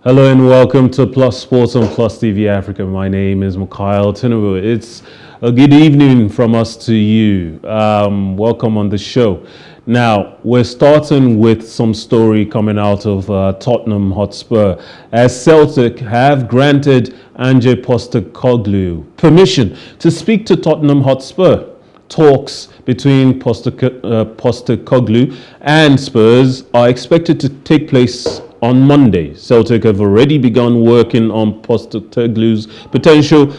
Hello and welcome to Plus Sports on Plus TV Africa. My name is Mikhail Tinubu. It's a good evening from us to you. Welcome on the show. Now, we're starting with some story coming out of Tottenham Hotspur, as Celtic have granted Ange Postecoglou permission to speak to Tottenham Hotspur. Talks between Postecoglou and Spurs are expected to take place on Monday. Celtic have already begun working on Postecoglou's potential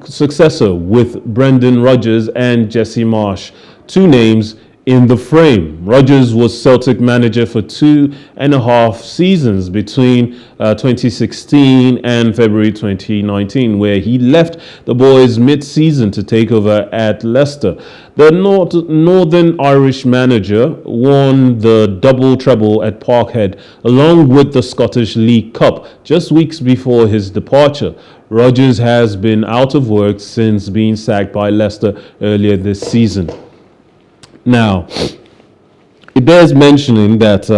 successor with Brendan Rodgers and Jesse Marsch, two names in the frame. Rodgers was Celtic manager for 2.5 seasons between 2016 and February 2019, where he left the boys mid-season to take over at Leicester. The Northern Irish manager won the double treble at Parkhead along with the Scottish League Cup just weeks before his departure. Rodgers has been out of work since being sacked by Leicester earlier this season. Now, it bears mentioning that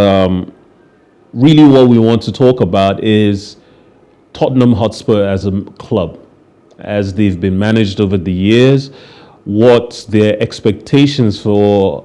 really what we want to talk about is Tottenham Hotspur as a club, as they've been managed over the years, what their expectations for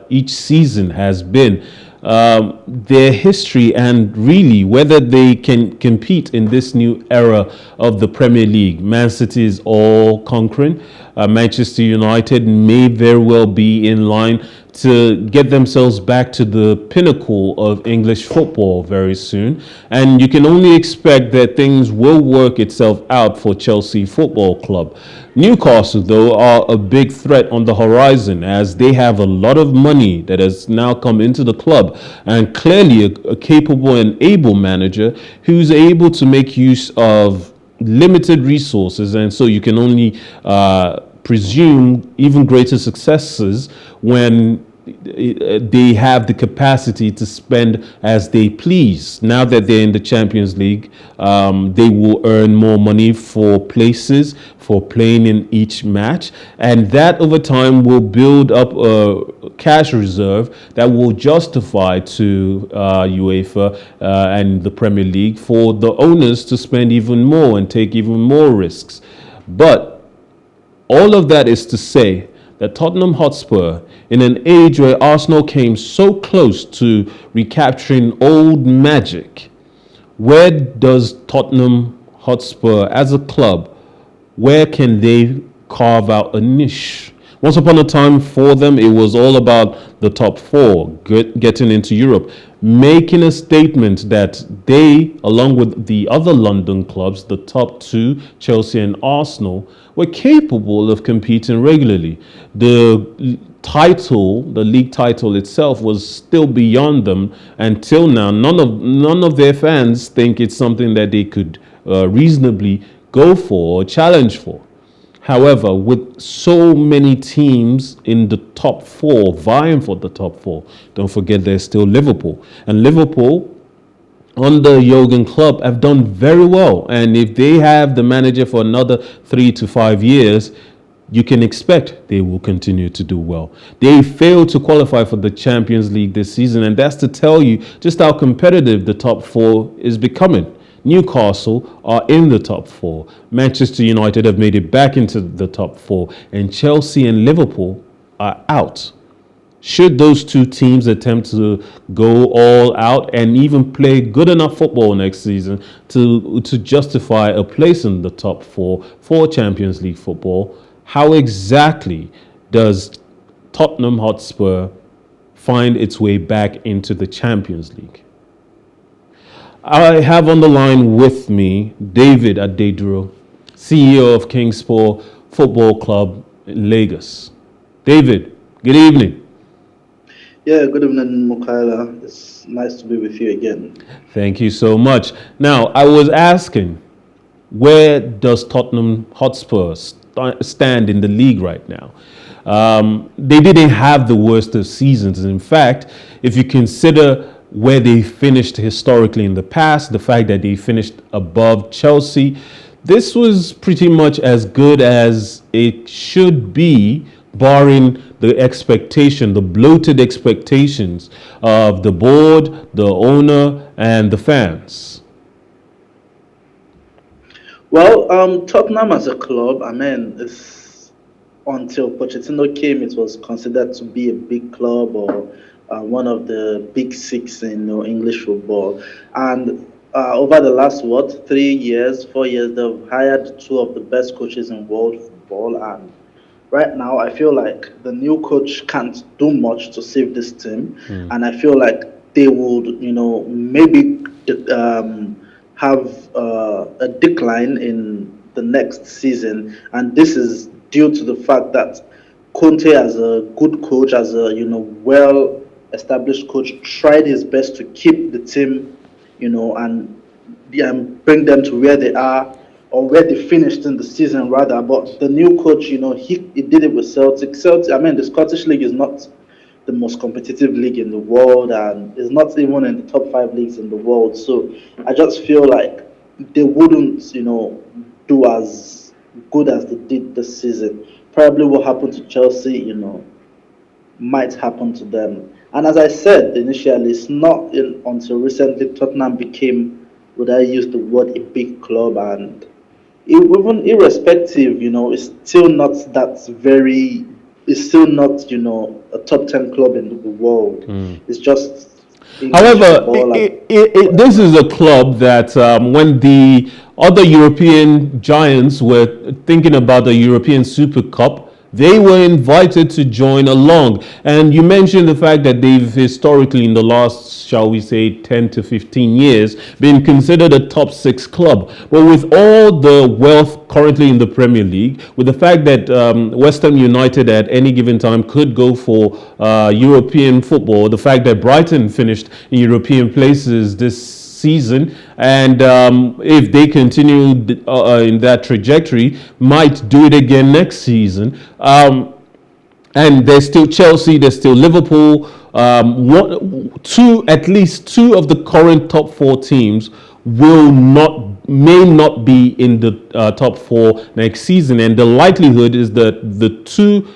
each season has been, their history, and really whether they can compete in this new era of the Premier League. Man City is all conquering. Manchester United may very well be in line to get themselves back to the pinnacle of English football very soon. And you can only expect that things will work itself out for Chelsea Football Club. Newcastle, though, are a big threat on the horizon, as they have a lot of money that has now come into the club, and clearly a capable and able manager who's able to make use of limited resources, and so you can only presume even greater successes when they have the capacity to spend as they please. Now that they're in the Champions League, they will earn more money for places, for playing in each match, and that over time will build up a cash reserve that will justify to UEFA and the Premier League for the owners to spend even more and take even more risks. But all of that is to say that Tottenham Hotspur, in an age where Arsenal came so close to recapturing old magic, where does Tottenham Hotspur as a club, where can they carve out a niche? Once upon a time for them, it was all about the top four, getting into Europe, making a statement that they, along with the other London clubs, the top two, Chelsea and Arsenal, were capable of competing regularly. The title, the league title itself, was still beyond them until now. None of their fans think it's something that they could reasonably go for or challenge for. However, with so many teams in the top four, vying for the top four, don't forget there's still Liverpool. And Liverpool, under Jurgen Klopp, have done very well. And if they have the manager for another 3 to 5 years, you can expect they will continue to do well. They failed to qualify for the Champions League this season, and that's to tell you just how competitive the top four is becoming. Newcastle are in the top four. Manchester United have made it back into the top four, and Chelsea and Liverpool are out. Should those two teams attempt to go all out and even play good enough football next season to justify a place in the top four for Champions League football, how exactly does Tottenham Hotspur find its way back into the Champions League? I have on the line with me David Adeduro, CEO of Kingsport Football Club in Lagos. David, good evening. Yeah, good evening, Mukaila. It's nice to be with you again. Thank you so much. Now, I was asking, where does Tottenham Hotspur stand in the league right now? They didn't have the worst of seasons. In fact, if you consider where they finished historically in the past, the fact that they finished above Chelsea, this was pretty much as good as it should be, barring the expectation, the bloated expectations of the board, the owner, and the fans. Well, Tottenham as a club, I mean, until Pochettino came, it was considered to be a big club or one of the big six in English football. And over the last, 3 years, 4 years, they've hired two of the best coaches in world football. And right now, I feel like the new coach can't do much to save this team. And I feel like they would, maybe have a decline in the next season. And this is due to the fact that Conte, as a good coach, as a well established coach, tried his best to keep the team, and bring them to where they are or where they finished in the season rather. But the new coach, he did it with Celtic. Celtic, I mean, the Scottish League is not the most competitive league in the world and is not even in the top five leagues in the world. So I just feel like they wouldn't, do as good as they did this season. Probably what happened to Chelsea, might happen to them. And as I said initially, it's not until recently Tottenham became, would I use the word, a big club. And even irrespective, it's still not it's still not, a top 10 club in the world. It's just English However, football. this is a club that when the other European giants were thinking about the European Super Cup, they were invited to join along. And you mentioned the fact that they've historically, in the last, shall we say, 10 to 15 years, been considered a top six club. But with all the wealth currently in the Premier League, with the fact that West Ham United at any given time could go for European football, the fact that Brighton finished in European places this season, and if they continue in that trajectory, might do it again next season. And there's still Chelsea, there's still Liverpool. At least two of the current top four teams may not be in the top four next season, and the likelihood is that the two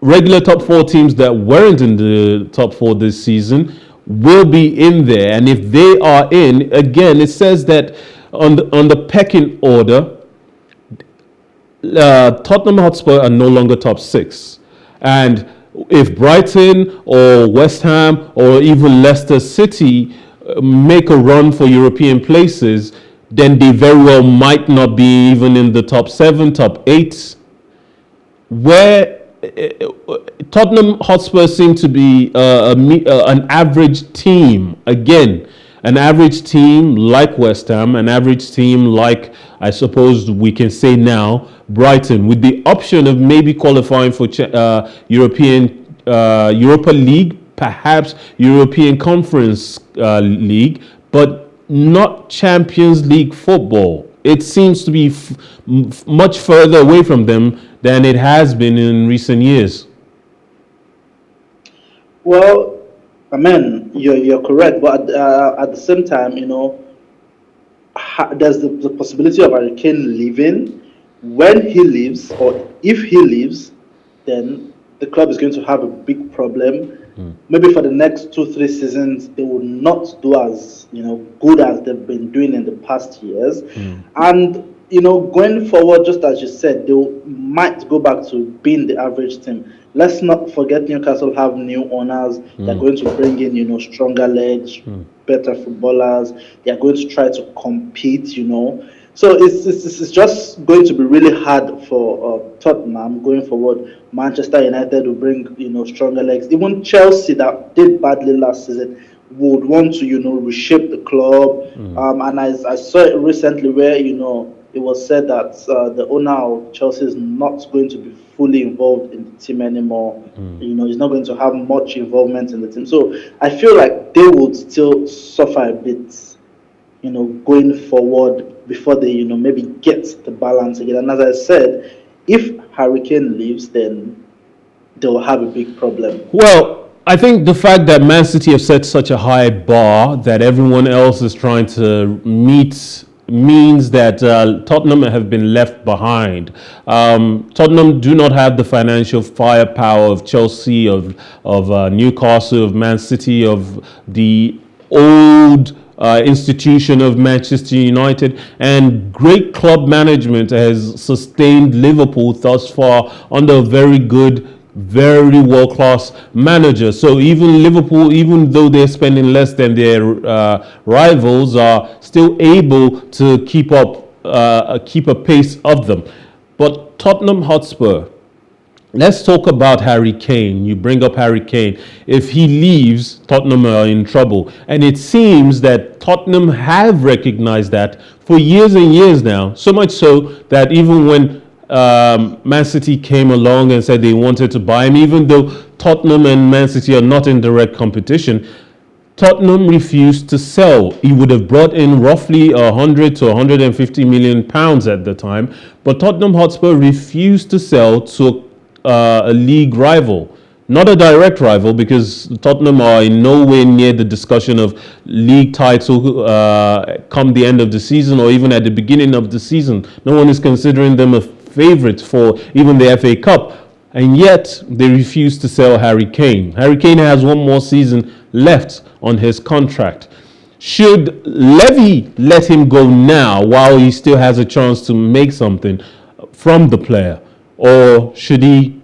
regular top four teams that weren't in the top four this season will be in there. And if they are in, again, it says that on the pecking order, Tottenham Hotspur are no longer top six. And if Brighton or West Ham or even Leicester City make a run for European places, then they very well might not be even in the top seven, top eight, where Tottenham Hotspur seem to be an average team. Again, an average team like West Ham, an average team like, I suppose we can say now, Brighton, with the option of maybe qualifying for Europa League, perhaps European Conference League, but not Champions League football. It seems to be much further away from them than it has been in recent years. Well, I mean, you're correct, but at the same time, there's the possibility of Harry Kane leaving. When he leaves, or if he leaves, then the club is going to have a big problem. Maybe for the next 2, 3 seasons, they will not do as good as they've been doing in the past years. And going forward, just as you said, they might go back to being the average team. Let's not forget Newcastle have new owners. They're going to bring in stronger legs, better footballers. They're going to try to compete. So it's just going to be really hard for Tottenham going forward. Manchester United will bring stronger legs. Even Chelsea, that did badly last season, would want to reshape the club. And I saw it recently where it was said that the owner of Chelsea is not going to be fully involved in the team anymore. He's not going to have much involvement in the team. So I feel like they would still suffer a bit, going forward before they, maybe get the balance again. And as I said, if Harry Kane leaves, then they'll have a big problem. Well, I think the fact that Man City have set such a high bar that everyone else is trying to meet means that Tottenham have been left behind. Tottenham do not have the financial firepower of Chelsea, of Newcastle, of Man City, of the old institution of Manchester United, and great club management has sustained Liverpool thus far under a very good, very world-class manager. So even Liverpool, even though they're spending less than their rivals, are still able to keep a pace of them. But Tottenham Hotspur, let's talk about Harry Kane. You bring up Harry Kane. If he leaves, Tottenham are in trouble. And it seems that Tottenham have recognized that for years and years now. So much so that even when Man City came along and said they wanted to buy him, even though Tottenham and Man City are not in direct competition, Tottenham refused to sell. He would have brought in roughly 100 to 150 million pounds at the time, but Tottenham Hotspur refused to sell to a league rival, not a direct rival, because Tottenham are in no way near the discussion of league title come the end of the season or even at the beginning of the season. No one is considering them a favourite for even the FA Cup, and yet they refuse to sell Harry Kane. Harry Kane has one more season left on his contract. Should Levy let him go now while he still has a chance to make something from the player, or should he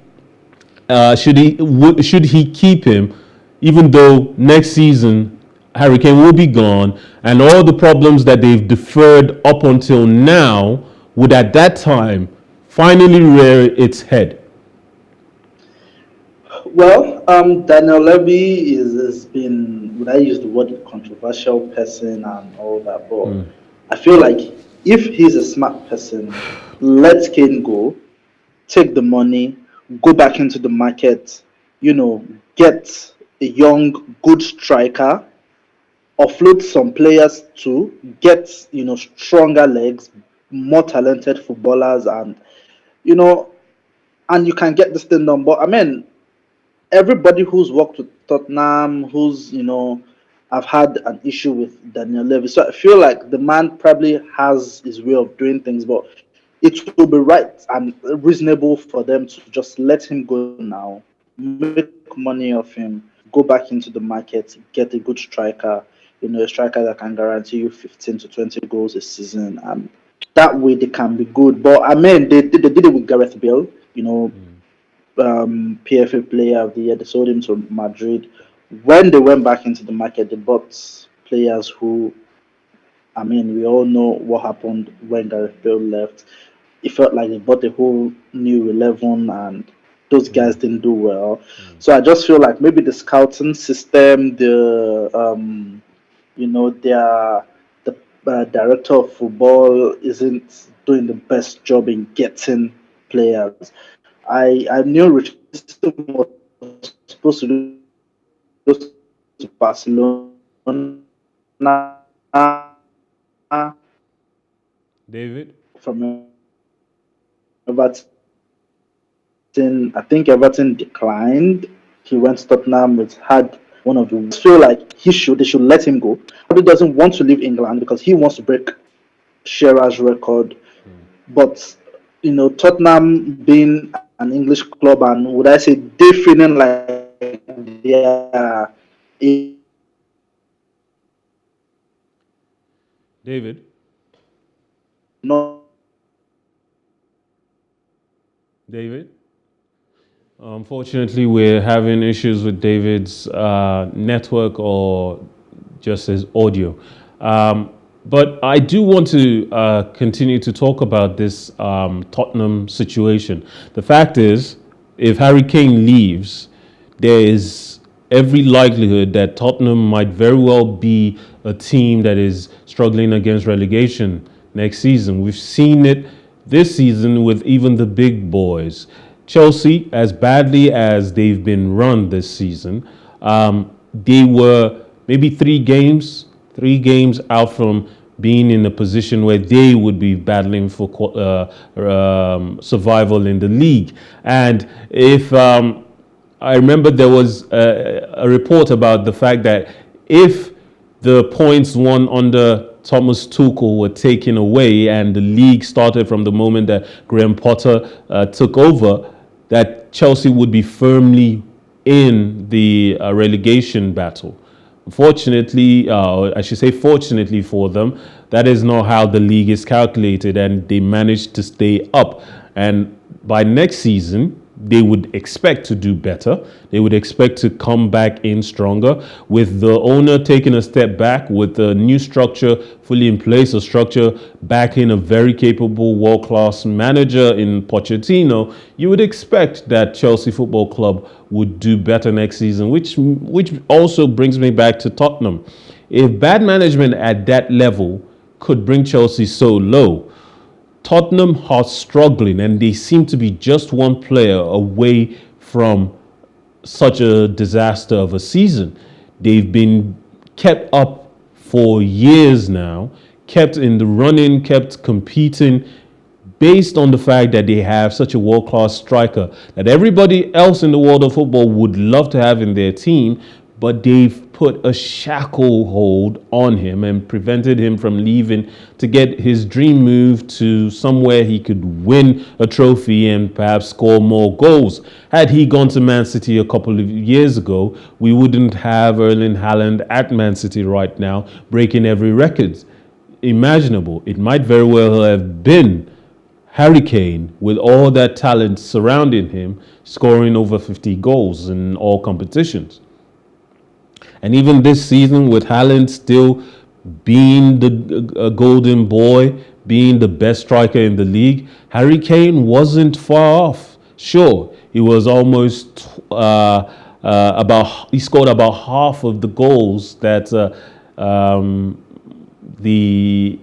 keep him, even though next season Harry Kane will be gone and all the problems that they've deferred up until now would at that time finally rear its head? Well, Daniel Levy has been, would I use the word controversial person and all that, but I feel like if he's a smart person, let Kane go, take the money, go back into the market, get a young, good striker, offload some players to get, stronger legs, more talented footballers, and, and you can get this thing done. But I mean, everybody who's worked with Tottenham, I've had an issue with Daniel Levy. So I feel like the man probably has his way of doing things, but it will be right and reasonable for them to just let him go now, make money off him, go back into the market, get a good striker, a striker that can guarantee you 15 to 20 goals a season. And that way they can be good. But I mean, they did it with Gareth Bale, PFA Player of the Year. They sold him to Madrid. When they went back into the market, they bought players who, I mean, we all know what happened when Gareth Bale left. It felt like they bought a whole new 11 and those guys didn't do well. So I just feel like maybe the scouting system, the director of football isn't doing the best job in getting players. I knew Richardson was supposed to go to Barcelona David? from Everton. I think Everton declined. He went to Tottenham, which had one of the. I feel like they should let him go. He doesn't want to leave England because he wants to break Shearer's record. But Tottenham being an English club, and would I say they feeling like they are David? not. David? Unfortunately, we're having issues with David's network or just his audio. But I do want to continue to talk about this Tottenham situation. The fact is, if Harry Kane leaves, there is every likelihood that Tottenham might very well be a team that is struggling against relegation next season. We've seen it this season with even the big boys. Chelsea, as badly as they've been run this season, they were maybe three games out from being in a position where they would be battling for survival in the league. And if I remember there was a report about the fact that if the points won under Thomas Tuchel were taken away and the league started from the moment that Graham Potter took over, that Chelsea would be firmly in the relegation battle. Fortunately, or I should say fortunately for them, that is not how the league is calculated, and they managed to stay up. And by next season, they would expect to do better. They would expect to come back in stronger with the owner taking a step back, with the new structure fully in place, a structure backing a very capable world-class manager in Pochettino. You would expect that Chelsea Football Club would do better next season, which also brings me back to Tottenham. If bad management at that level could bring Chelsea so low, Tottenham are struggling, and they seem to be just one player away from such a disaster of a season. They've been kept up for years now, kept in the running, kept competing based on the fact that they have such a world-class striker that everybody else in the world of football would love to have in their team, but they've put a shackle hold on him and prevented him from leaving to get his dream move to somewhere he could win a trophy and perhaps score more goals. Had he gone to Man City a couple of years ago, we wouldn't have Erling Haaland at Man City right now, breaking every record imaginable. It might very well have been Harry Kane, with all that talent surrounding him, scoring over 50 goals in all competitions. And even this season, with Haaland still being the golden boy, being the best striker in the league, Harry Kane wasn't far off. Sure, he was almost he scored about half of the goals that the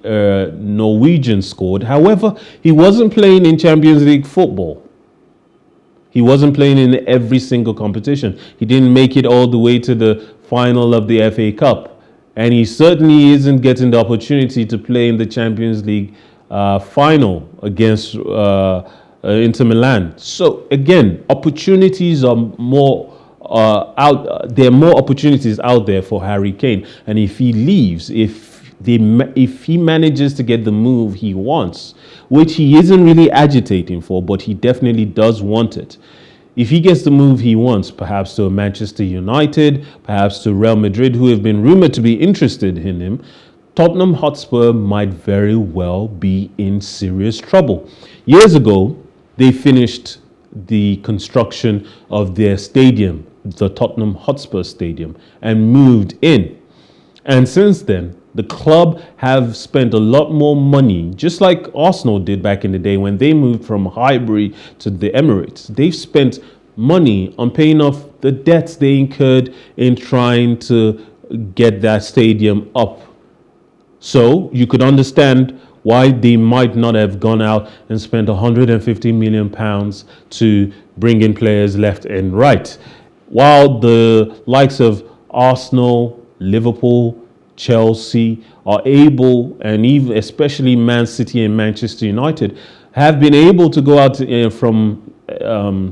Norwegian scored. However, he wasn't playing in Champions League football. He wasn't playing in every single competition. He didn't make it all the way to the final of the FA Cup. And he certainly isn't getting the opportunity to play in the Champions League final against Inter Milan. So again, opportunities are more there are more opportunities out there for Harry Kane. And if he leaves, if he manages to get the move he wants, which he isn't really agitating for, but he definitely does want it. If he gets the move he wants, perhaps to Manchester United, perhaps to Real Madrid, who have been rumored to be interested in him, Tottenham Hotspur might very well be in serious trouble. Years ago, they finished the construction of their stadium, the Tottenham Hotspur Stadium, and moved in. And since then, the club have spent a lot more money, just like Arsenal did back in the day when they moved from Highbury to the Emirates. They've spent money on paying off the debts they incurred in trying to get that stadium up. So you could understand why they might not have gone out and spent £150 million to bring in players left and right. While the likes of Arsenal, Liverpool, Chelsea are able, and even especially Man City and Manchester United, have been able to go out from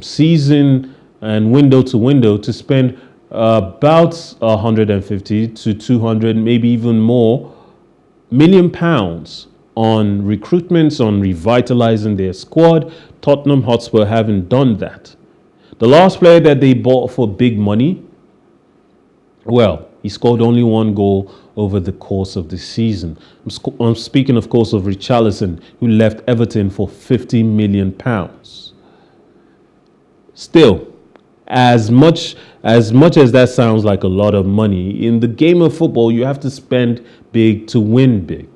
season and window to window to spend about 150 to 200, maybe even more, million pounds on recruitments, on revitalizing their squad. Tottenham Hotspur haven't done that. The last player that they bought for big money, well, he scored only one goal over the course of the season. I'm speaking, of course, of Richarlison, who left Everton for £50 million. Still, as much as that sounds like a lot of money, in the game of football, you have to spend big to win big.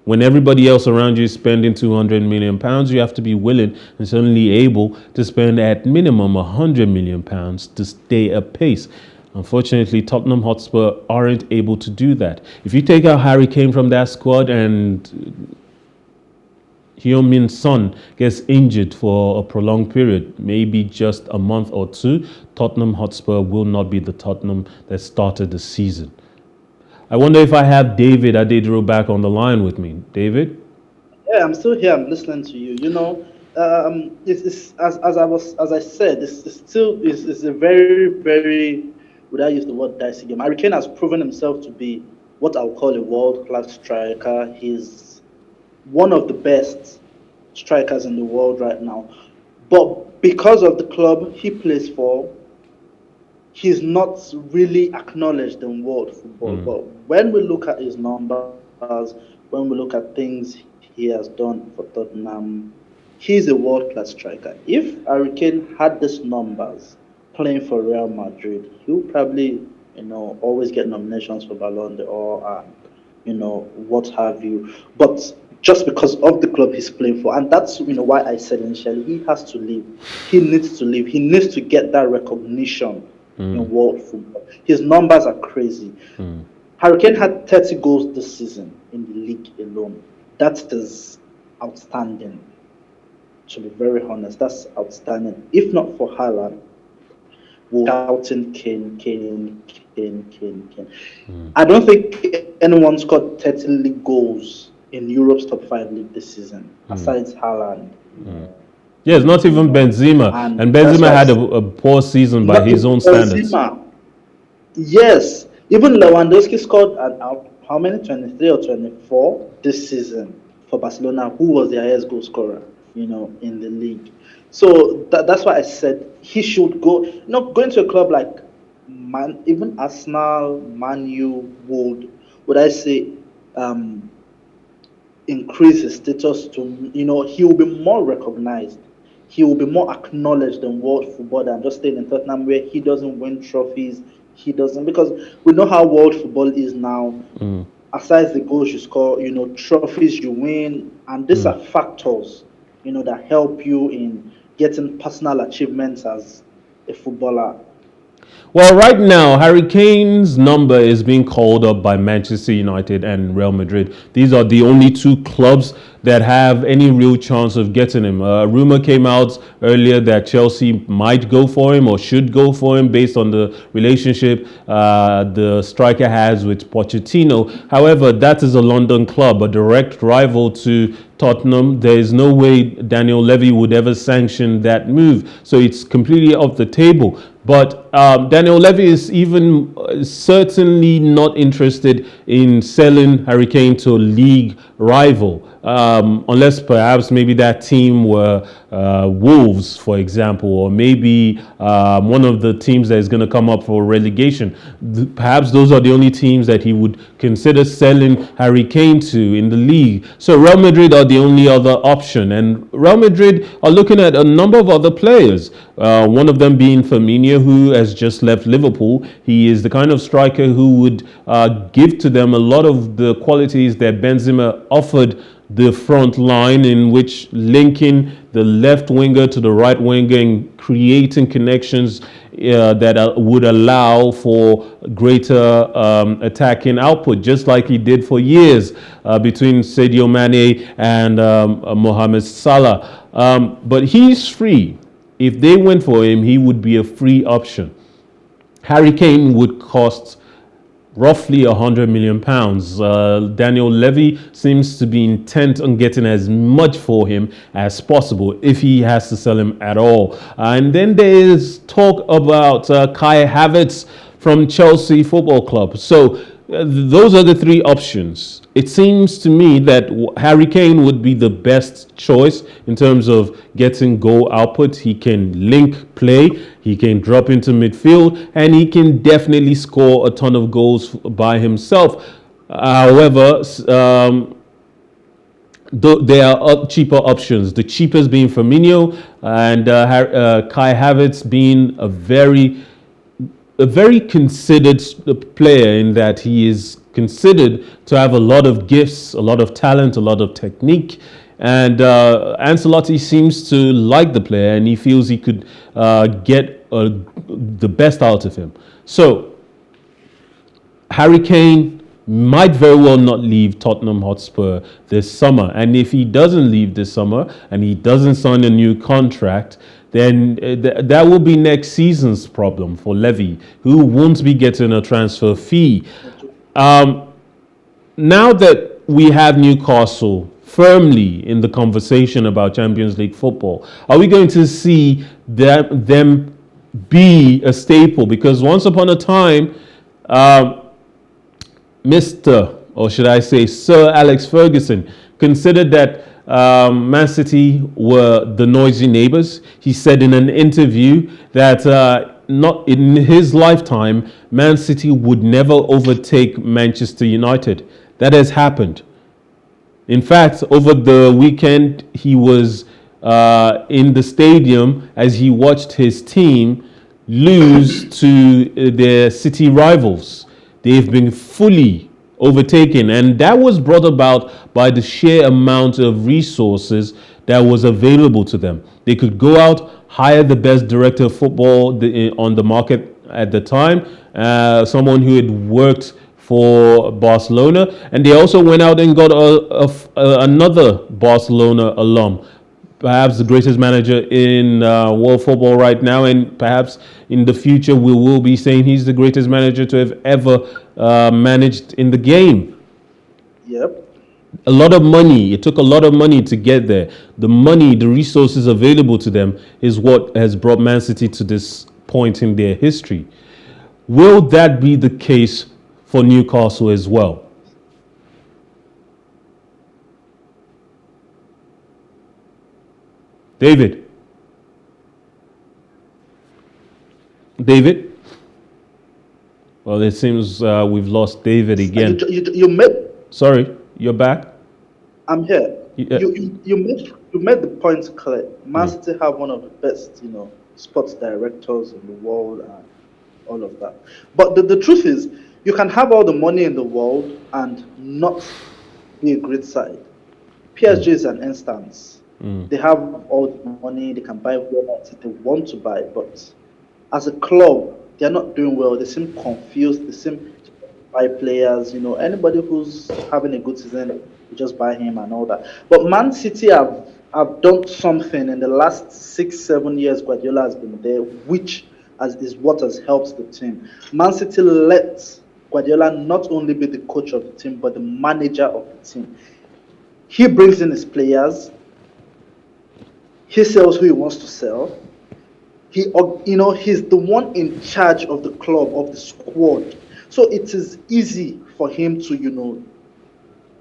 When everybody else around you is spending £200 million, you have to be willing and certainly able to spend at minimum £100 million to stay apace. Unfortunately, Tottenham Hotspur aren't able to do that. If you take out Harry Kane from that squad and Heung-min Son gets injured for a prolonged period, maybe just a month or two, Tottenham Hotspur will not be the Tottenham that started the season. I wonder if I have David Adeduro back on the line with me. David? Yeah, I'm still here. I'm listening to you. You know, it's as I said, it's a very, would I use the word dicey game? Harry Kane has proven himself to be what I would call a world-class striker. He's one of the best strikers in the world right now. But because of the club he plays for, he's not really acknowledged in world football. But when we look at his numbers, when we look at things he has done for Tottenham, he's a world-class striker. If Harry Kane had these numbers playing for Real Madrid, he would probably, always get nominations for Ballon d'Or and, what have you. But just because of the club he's playing for, and that's, why I said initially, he has to leave. He needs to leave. He needs to get that recognition in world football. His numbers are crazy. Harry Kane had 30 goals this season in the league alone. That is outstanding. To be very honest, that's outstanding. If not for Haaland, we're shouting Kane. I don't think anyone scored 30 league goals in Europe's top 5 league this season, besides Haaland. Yes, not even Benzema. And Benzema had a poor season by his own standards. Yes, even Lewandowski scored at how many? 23 or 24 this season for Barcelona, who was their highest goal scorer, in the league. So that's why I said he should go. Going to a club like even Arsenal, Man U would I say, increase his status to, he will be more recognized. He will be more acknowledged in world football than just staying in Tottenham where he doesn't win trophies. He doesn't, because we know how world football is now. Aside the goals you score, trophies you win, and these are factors, that help you in getting personal achievements as a footballer. Well, right now, Harry Kane's number is being called up by Manchester United and Real Madrid. These are the only two clubs that have any real chance of getting him. A rumor came out earlier that Chelsea might go for him or should go for him based on the relationship the striker has with Pochettino. However, that is a London club, a direct rival to Tottenham. There is no way Daniel Levy would ever sanction that move. So it's completely off the table. But Daniel Levy is even certainly not interested in selling Harry Kane to a league rival. Unless perhaps maybe that team were Wolves, for example, or maybe one of the teams that is going to come up for relegation. Perhaps those are the only teams that he would consider selling Harry Kane to in the league. So Real Madrid are the only other option, and Real Madrid are looking at a number of other players. One of them being Firmino, who has just left Liverpool. He is the kind of striker who would give to them a lot of the qualities that Benzema offered the front line, in which linking the left winger to the right winger and creating connections that would allow for greater attacking output, just like he did for years between Sadio Mane and Mohamed Salah. But he's free. If they went for him, he would be a free option. Harry Kane would cost roughly £100 million. Daniel Levy seems to be intent on getting as much for him as possible if he has to sell him at all. And then there is talk about Kai Havertz from Chelsea Football Club. So those are the three options. It seems to me that Harry Kane would be the best choice in terms of getting goal output. He can link play, he can drop into midfield, and he can definitely score a ton of goals by himself. However, there are cheaper options. The cheapest being Firmino, and Kai Havertz being a very considered player, in that he is considered to have a lot of gifts, a lot of talent, a lot of technique. And Ancelotti seems to like the player, and he feels he could get the best out of him. So Harry Kane might very well not leave Tottenham Hotspur this summer. And if he doesn't leave this summer and he doesn't sign a new contract, then that will be next season's problem for Levy, who won't be getting a transfer fee. Now that we have Newcastle firmly in the conversation about Champions League football, are we going to see them be a staple? Because once upon a time, Mr. or should I say Sir Alex Ferguson considered that Man City were the noisy neighbors. He said in an interview that not in his lifetime, Man City would never overtake Manchester United. That has happened. In fact, over the weekend, he was in the stadium as he watched his team lose to their city rivals. They've been fully overtaken, and that was brought about by the sheer amount of resources that was available to them. They could go out, hire the best director of football on the market at the time, someone who had worked for Barcelona, and they also went out and got another Barcelona alum, perhaps the greatest manager in world football right now, and perhaps in the future we will be saying he's the greatest manager to have ever managed in the game. Yep. A lot of money. It took a lot of money to get there. The money, the resources available to them is what has brought Man City to this point in their history. Will that be the case for Newcastle as well? David? David? Well, it seems we've lost David again. You made. Sorry, you're back? I'm here. Yeah. You made the point clear. Man City have one of the best, sports directors in the world and all of that. But the truth is, you can have all the money in the world and not be a great side. PSG is an instance. They have all the money, they can buy whatever they want to buy, but as a club, they're not doing well. They seem confused. They seem to buy players. Anybody who's having a good season, you just buy him and all that. But Man City have done something in the last 6-7 years. Guardiola has been there, which is what has helped the team. Man City let Guardiola not only be the coach of the team, but the manager of the team. He brings in his players. He sells who he wants to sell. He's the one in charge of the club, of the squad. So it is easy for him to,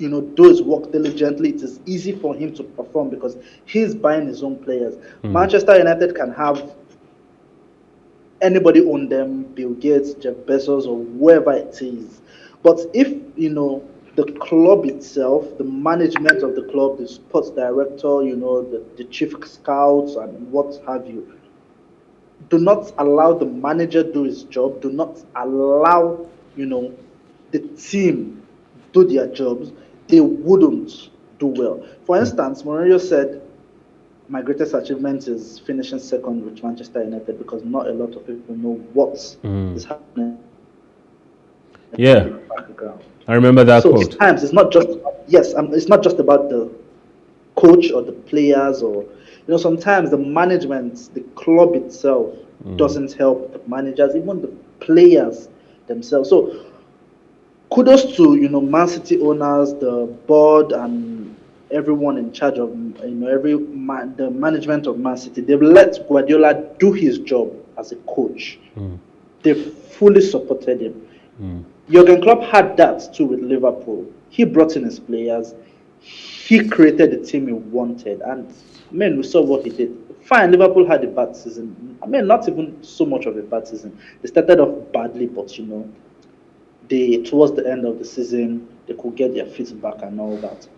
do his work diligently. It is easy for him to perform because he's buying his own players. Manchester United can have anybody own them, Bill Gates, Jeff Bezos, or whoever it is. But if, the club itself, the management of the club, the sports director, the chief scouts and what have you, do not allow the manager do his job, do not allow, the team do their jobs, they wouldn't do well. For instance, Mourinho said, my greatest achievement is finishing second with Manchester United because not a lot of people know what is happening. Yeah, I remember that quote. Sometimes it's not just it's not just about the coach or the players or sometimes the management, the club itself doesn't help the managers, even the players themselves. So kudos to Man City owners, the board, and everyone in charge of the management of Man City. They've let Guardiola do his job as a coach. They fully supported him. Jurgen Klopp had that too with Liverpool. He brought in his players. He created the team he wanted, and we saw what he did. Fine, Liverpool had a bad season. Not even so much of a bad season. They started off badly, but towards the end of the season, they could get their feet back and all that.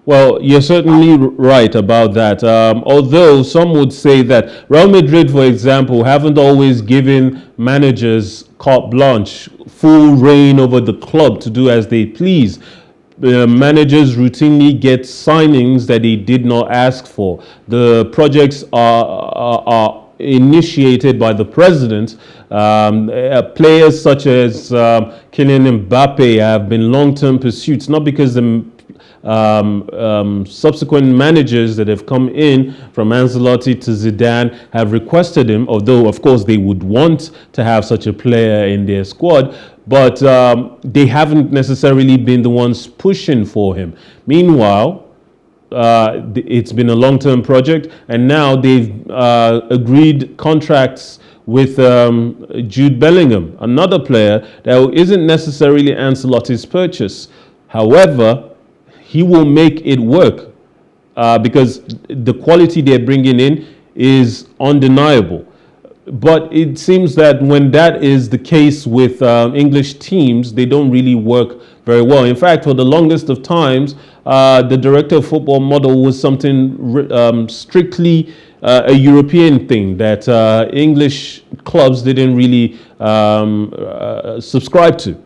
Well, you're certainly right about that. Although some would say that Real Madrid, for example, haven't always given managers carte blanche, full reign over the club to do as they please. Managers routinely get signings that they did not ask for. The projects are initiated by the president. Players such as Kylian Mbappe have been long-term pursuits, not because the subsequent managers that have come in from Ancelotti to Zidane have requested him, although of course they would want to have such a player in their squad, but they haven't necessarily been the ones pushing for him. Meanwhile, it's been a long-term project, and now they've agreed contracts with Jude Bellingham, another player that isn't necessarily Ancelotti's purchase. However, he will make it work because the quality they're bringing in is undeniable. But it seems that when that is the case with English teams, they don't really work very well. In fact, for the longest of times, the director of football model was something strictly a European thing that English clubs didn't really subscribe to.